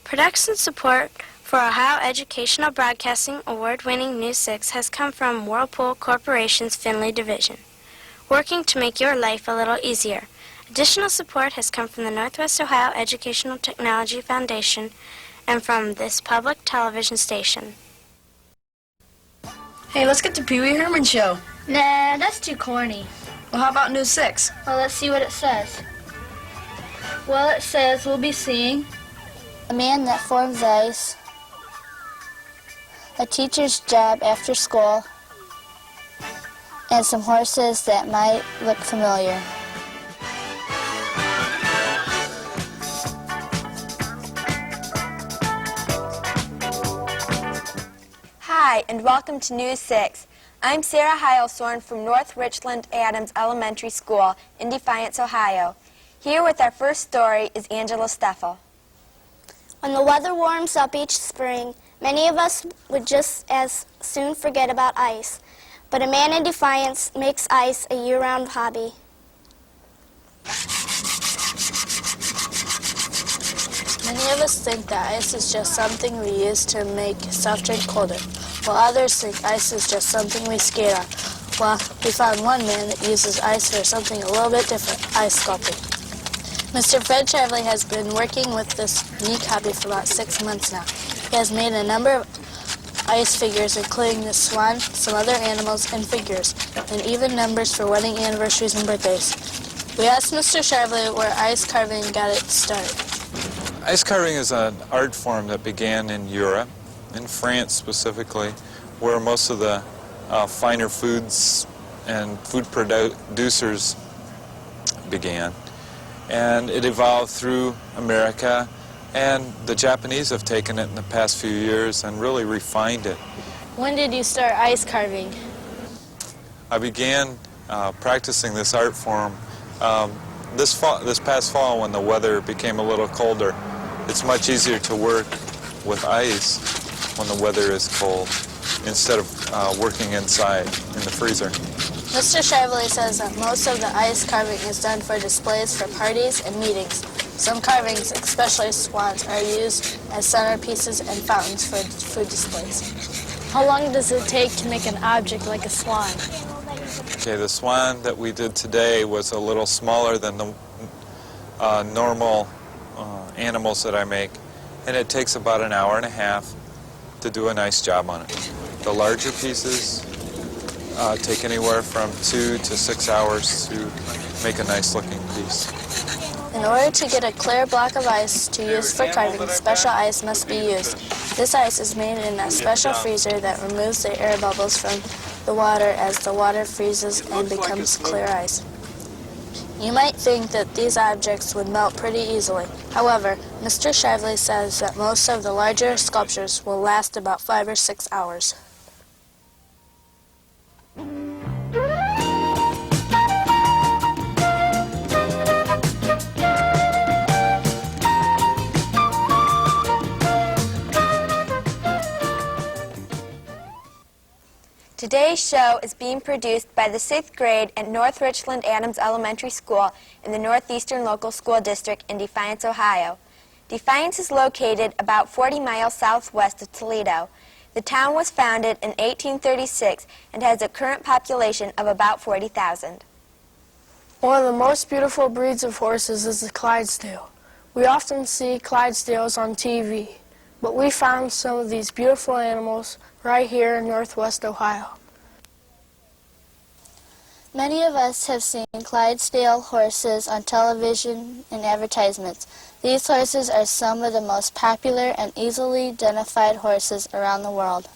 Production support for Ohio Educational Broadcasting Award-winning News 6 has come from Whirlpool Corporation's Findlay Division, working to make your life a little easier. Additional support has come from the Northwest Ohio Educational Technology Foundation and from this public television station. Hey, let's get the Pee Wee Herman show. Nah, that's too corny. Well, how about News 6? Well, let's see what it says. Well, it says we'll be seeing a man that forms ice, a teacher's job after school, and some horses that might look familiar. Hi, and welcome to News 6. I'm Sarah Heilsorn from North Richland-Adams Elementary School in Defiance, Ohio. Here with our first story is Angela Steffel. When the weather warms up each spring, many of us would just as soon forget about ice. But a man in Defiance makes ice a year-round hobby. Many of us think that ice is just something we use to make soft drink colder, while others think ice is just something we skate on. Well, we found one man that uses ice for something a little bit different, ice sculpting. Mr. Fred Shively has been working with this unique hobby for about 6 months now. He has made a number of ice figures, including the swan, some other animals, and figures, and even numbers for wedding anniversaries and birthdays. We asked Mr. Shively where ice carving got its start. Ice carving is an art form that began in Europe, in France specifically, where most of the finer foods and food producers began. And it evolved through America, and the Japanese have taken it in the past few years and really refined it. When did you start ice carving? I began practicing this art form this past fall when the weather became a little colder. It's much easier to work with ice when the weather is cold instead of working inside in the freezer. Mr. Shively says that most of the ice carving is done for displays for parties and meetings. Some carvings, especially swans, are used as centerpieces and fountains for food displays. How long does it take to make an object like a swan? Okay, the swan that we did today was a little smaller than the normal animals that I make, and it takes about an hour and a half to do a nice job on it. The larger pieces take anywhere from 2 to 6 hours to make a nice looking piece. In order to get a clear block of ice to use for carving, special ice must be used. This ice is made in a special freezer that removes the air bubbles from the water as the water freezes and becomes clear ice. You might think that these objects would melt pretty easily. However, Mr. Shively says that most of the larger sculptures will last about 5 or 6 hours. Today's show is being produced by the 6th grade at North Richland-Adams Elementary School in the Northeastern Local School District in Defiance, Ohio. Defiance is located about 40 miles southwest of Toledo. The town was founded in 1836 and has a current population of about 40,000. One of the most beautiful breeds of horses is the Clydesdale. We often see Clydesdales on TV, but we found some of these beautiful animals right here in Northwest Ohio. Many of us have seen Clydesdale horses on television and advertisements. These horses are some of the most popular and easily identified horses around the world.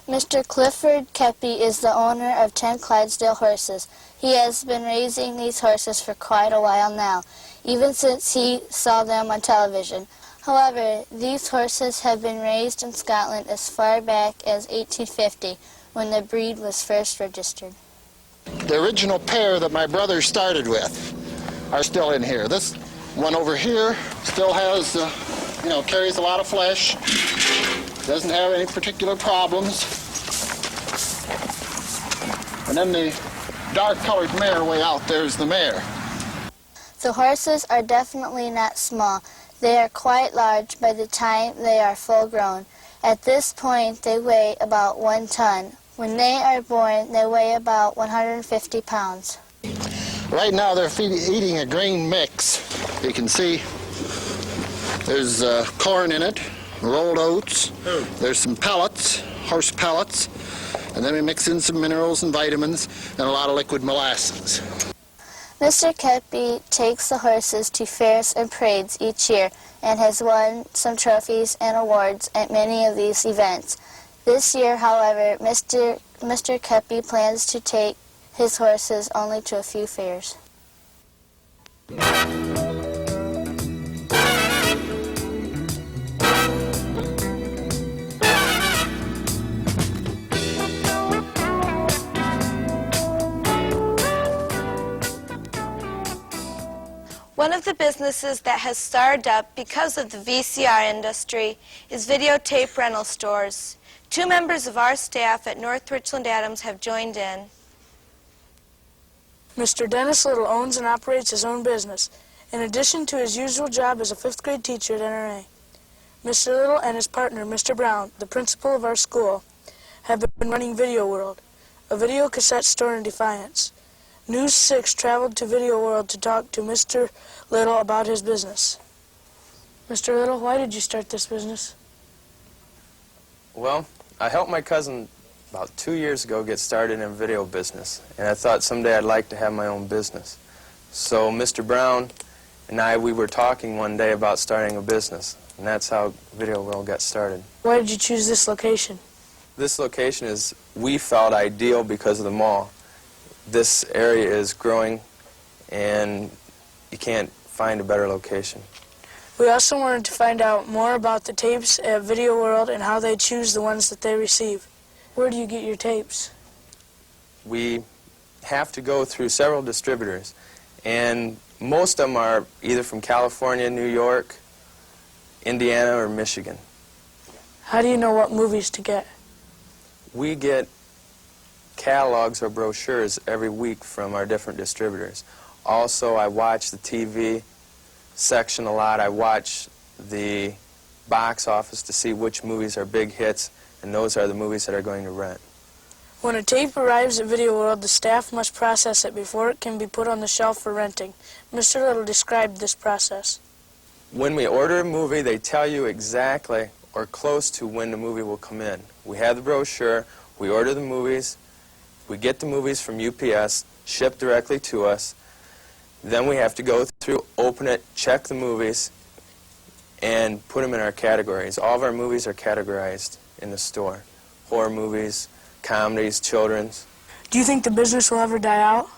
Mr. Clifford Keppy is the owner of 10 Clydesdale horses. He has been raising these horses for quite a while now, even since he saw them on television. However, these horses have been raised in Scotland as far back as 1850, when the breed was first registered. The original pair that my brother started with are still in here. This one over here still has, carries a lot of flesh, doesn't have any particular problems. And then the dark-colored mare way out there is the mare. The horses are definitely not small. They are quite large by the time they are full grown. At this point, they weigh about 1 ton. When they are born, they weigh about 150 pounds. Right now they're eating a grain mix. You can see there's corn in it, rolled oats, there's some pellets, horse pellets, and then we mix in some minerals and vitamins and a lot of liquid molasses. Mr. Kepi takes the horses to fairs and parades each year and has won some trophies and awards at many of these events. This year, however, Mr. Kepi plans to take his horses only to a few fairs. One of the businesses that has started up because of the VCR industry is videotape rental stores. 2 members of our staff at North Richland-Adams have joined in. Mr. Dennis Little owns and operates his own business, in addition to his usual job as a 5th grade teacher at NRA. Mr. Little and his partner, Mr. Brown, the principal of our school, have been running Video World, a video cassette store in Defiance. News 6 traveled to Video World to talk to Mr. Little about his business. Mr. Little, why did you start this business? Well, I helped my cousin about 2 years ago get started in video business, and I thought someday I'd like to have my own business. So Mr. Brown and we were talking one day about starting a business, and that's how Video World got started. Why did you choose this location? This location we felt ideal because of the mall. This area is growing, and you can't find a better location. We also wanted to find out more about the tapes at Video World and how they choose the ones that they receive. Where do you get your tapes? We have to go through several distributors, and most of them are either from California, New York, Indiana, or Michigan. How do you know what movies to get? We get catalogs or brochures every week from our different distributors. Also, I watch the TV section a lot. I watch the box office to see which movies are big hits, and those are the movies that are going to rent. When a tape arrives at Video World, the staff must process it before it can be put on the shelf for renting. Mr. Little described this process. When we order a movie, they tell you exactly or close to when the movie will come in. We have the brochure, we order the movies, we get the movies from UPS, shipped directly to us. Then we have to go through, open it, check the movies, and put them in our categories. All of our movies are categorized in the store. Horror movies, comedies, children's. Do you think the business will ever die out?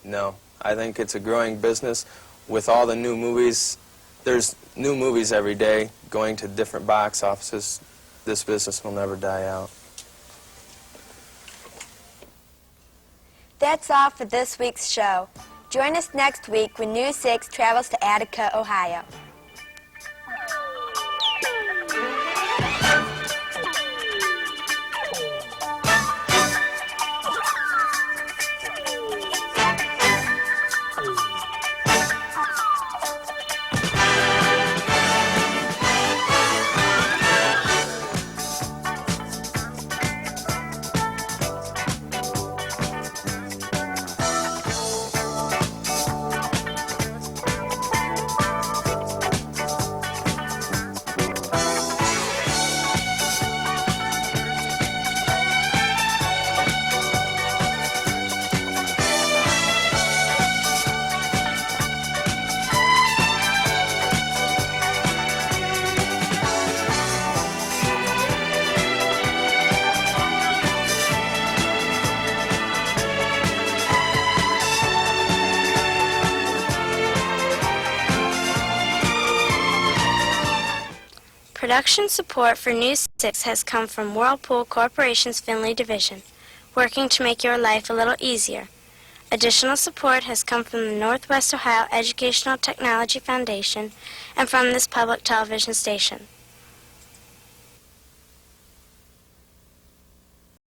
No. I think it's a growing business with all the new movies. There's new movies every day going to different box offices. This business will never die out. That's all for this week's show. Join us next week when News 6 travels to Attica, Ohio. Production support for News 6 has come from Whirlpool Corporation's Findlay Division, working to make your life a little easier. Additional support has come from the Northwest Ohio Educational Technology Foundation and from this public television station.